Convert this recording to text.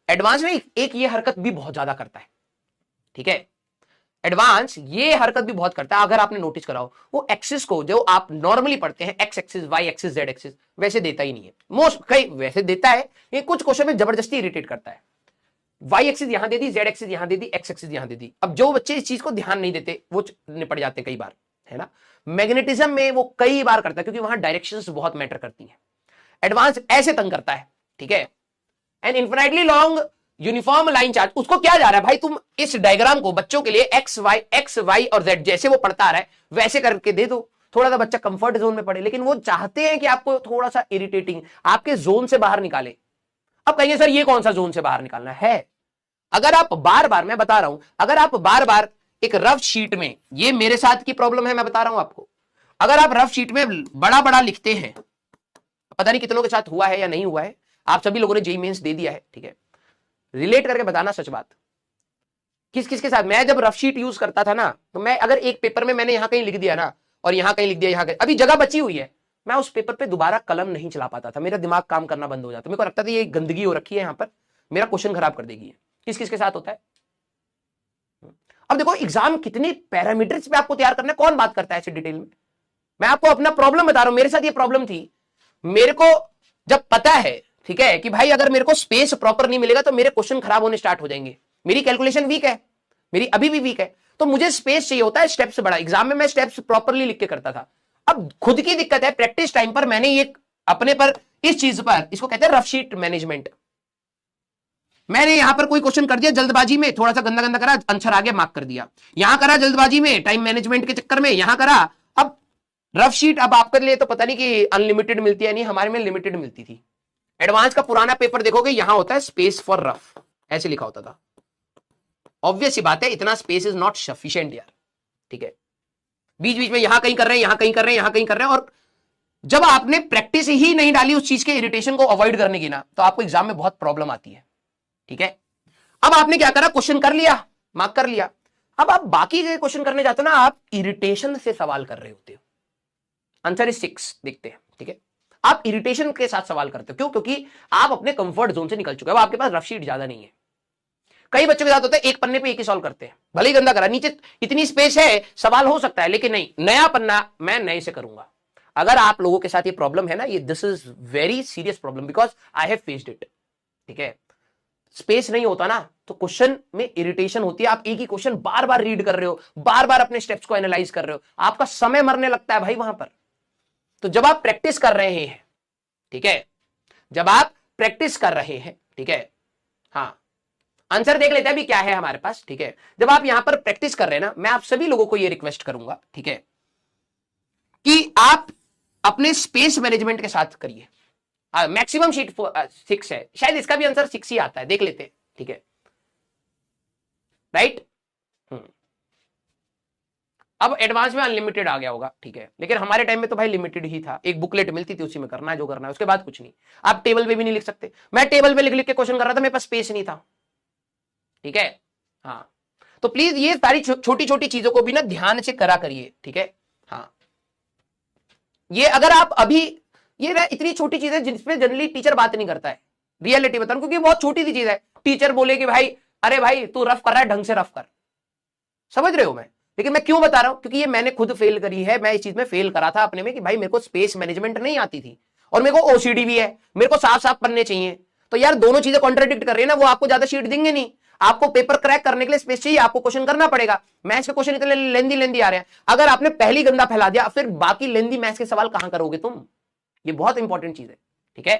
Advance में एक ये हरकत भी बहुत ज्यादा करता है, ठीक है, एडवांस ये हरकत भी बहुत करता है, अगर आपने नोटिस करा हो, वो एक्सिस को जो आप नॉर्मली पढ़ते हैं X axis Y axis Z axis वैसे देता ही नहीं है। मोस्ट कई वैसे देता है, ये कुछ क्वेश्चन में जबरदस्ती इरिटेट करता है। वाई एक्सिस यहां दे दी, जेड एक्सिस यहां दे दी, एक्स एक्सिस यहां दे दी। अब जो बच्चे इस चीज को ध्यान नहीं देते वो निपट जाते कई बार, है ना। मैग्नेटिज्म में वो कई बार करता है क्योंकि वहां डायरेक्शंस बहुत मैटर करती हैं। एडवांस ऐसे तंग करता है, ठीक है। And infinitely long uniform line charge, उसको क्या जा रहा है भाई, तुम इस डायग्राम को बच्चों के लिए एक्स वाई और जेड जैसे वो पढ़ता आ रहा है वैसे करके दे दो, थोड़ा सा बच्चा कंफर्ट जोन में पढ़े। लेकिन वो चाहते हैं कि आपको थोड़ा सा इरिटेटिंग, आपके जोन से बाहर निकाले। अब कहिए सर ये कौन सा जोन से बाहर निकालना है। अगर आप बार बार, मैं बता रहा हूं, अगर आप बार बार एक रफ शीट में, ये मेरे साथ की प्रॉब्लम है, मैं बता रहा हूं आपको, अगर आप रफ शीट में बड़ा बड़ा लिखते हैं, पता नहीं कितनों के साथ हुआ है या नहीं हुआ है, आप सभी लोगों ने जेईई मेंस दे दिया है, ठीक है, रिलेट करके बताना सच बात, किस किस के साथ। मैं जब रफ शीट यूज करता था ना, तो मैं अगर एक पेपर में मैंने यहां कहीं लिख दिया ना और यहां कहीं लिख दिया, यहां कहीं अभी जगह बची हुई है, मैं उस पेपर पे दोबारा कलम नहीं चला पाता था, मेरा दिमाग काम करना बंद हो जाता, मेरे को लगता था ये गंदगी हो रखी है यहां पर, मेरा क्वेश्चन खराब कर देगी। किस किस के साथ होता है। अब देखो एग्जाम कितने पैरामीटर्स पे आपको तैयार करना है, कौन बात करता है ऐसे डिटेल में। मैं आपको अपना प्रॉब्लम बता रहा हूं, मेरे साथ ये प्रॉब्लम थी। मेरे को जब पता है, ठीक है, कि भाई अगर मेरे को स्पेस प्रॉपर नहीं मिलेगा तो मेरे क्वेश्चन खराब होने स्टार्ट हो जाएंगे, मेरी कैलकुलेशन वीक है, मेरी अभी भी वीक है, तो मुझे स्पेस चाहिए होता है स्टेप्स बड़ा। एग्जाम में मैं स्टेप्स प्रॉपरली लिख के करता था। अब खुद की दिक्कत है, प्रैक्टिस टाइम पर मैंने ये अपने पर इस चीज पर, इसको कहते हैं रफ शीट मैनेजमेंट, मैंने यहां पर कोई क्वेश्चन कर दिया जल्दबाजी में, थोड़ा सा गंदा गंदा करा, आंसर आगे मार्क कर दिया, यहां करा जल्दबाजी में टाइम मैनेजमेंट के चक्कर में, यहां करा। अब रफ शीट अब आपके लिए तो पता नहीं कि अनलिमिटेड मिलती है, नहीं, हमारे में लिमिटेड मिलती थी। एडवांस का पुराना पेपर देखोगे, यहां होता है स्पेस फॉर रफ, ऐसे लिखा होता था। ऑब्वियस बात है, इतना स्पेस इज नॉट सफिशिएंट यार, ठीक है। बीच बीच में यहां कहीं कर रहे हैं, यहां कहीं कर रहे हैं, यहां कहीं कर रहे हैं, और जब आपने प्रैक्टिस ही नहीं डाली उस चीज के इरिटेशन को अवॉइड करने की ना, तो आपको एग्जाम में बहुत प्रॉब्लम आती है, ठीक है। अब आपने क्या करा, क्वेश्चन कर लिया, मार्क कर लिया। अब आप बाकी के क्वेश्चन करने जाते हो ना, आप इरिटेशन से सवाल कर रहे होते हो। आंसर इज 6, देखते हैं, ठीक है। आप इरिटेशन के साथ सवाल करते हो, क्यों? क्योंकि आप अपने कंफर्ट जोन से निकल चुके हो, आपके पास रफ शीट ज्यादा नहीं है। कई बच्चों के साथ होता है एक पन्ने पे एक ही सॉल्व करते हैं, भले ही गंदा करा, नीचे इतनी स्पेस है, सवाल हो सकता है, लेकिन नहीं, नया पन्ना मैं नए से करूंगा। अगर आप लोगों के साथ ये प्रॉब्लम है ना, ये this is very serious problem, because I have faced it, ठीक है। स्पेस नहीं होता ना तो क्वेश्चन में इरिटेशन होती है, आप एक ही क्वेश्चन बार बार रीड कर रहे हो, बार बार अपने स्टेप्स को एनालाइज कर रहे हो, आपका समय मरने लगता है भाई वहां पर। तो जब आप प्रैक्टिस कर रहे हैं, ठीक है, जब आप प्रैक्टिस कर रहे हैं, ठीक है, हाँ, आंसर देख लेते हैं अभी क्या है हमारे पास, ठीक है। जब आप यहां पर प्रैक्टिस कर रहे हैं ना, मैं आप सभी लोगों को यह रिक्वेस्ट करूंगा, ठीक है, कि आप अपने स्पेस मैनेजमेंट के साथ करिए। मैक्सिमम शीट 6 है, शायद इसका भी आंसर 6 ही आता है, देख लेते हैं, ठीक है, राइट। अब एडवांस में अनलिमिटेड आ गया होगा, ठीक है, लेकिन हमारे टाइम में तो भाई लिमिटेड ही था, एक बुकलेट मिलती थी, उसी में करना है जो करना है, उसके बाद कुछ नहीं। आप टेबल पे भी नहीं लिख सकते, मैं टेबल पे लिख लिख के क्वेश्चन कर रहा था, मेरे पास स्पेस नहीं था, ठीक है। हाँ, तो प्लीज ये सारी छोटी छोटी चीजों को भी ना ध्यान से करा करिए, ठीक है। हाँ, ये अगर आप अभी, ये ना इतनी छोटी चीज है जिसपे जनरली टीचर बात नहीं करता है, रियलिटी बता रहा हूं, क्योंकि बहुत छोटी सी चीज है। टीचर बोले कि भाई अरे भाई तू रफ कर रहा है, ढंग से रफ कर, समझ रहे हो मैं, लेकिन मैं क्यों बता रहा हूं, क्योंकि ये मैंने खुद फेल करी है, मैं इस चीज में फेल करा था अपने में, कि भाई मेरे को स्पेस मैनेजमेंट नहीं आती थी, और मेरे को ओसीडी भी है, मेरे को साफ साफ पढ़ने चाहिए। तो यार दोनों चीजें कॉन्ट्राडिक्ट कर रही है ना, वो आपको ज्यादा शीट देंगे नहीं, आपको पेपर क्रैक करने के लिए स्पेस चाहिए, आपको क्वेश्चन करना पड़ेगा। मैथ्स के क्वेश्चन इतने लेंदी आ रहे हैं, अगर आपने पहली गंदा फैला दिया, फिर बाकी लेंदी मैथ्स के सवाल कहां करोगे तुम, ये बहुत इंपॉर्टेंट चीज है, ठीक है।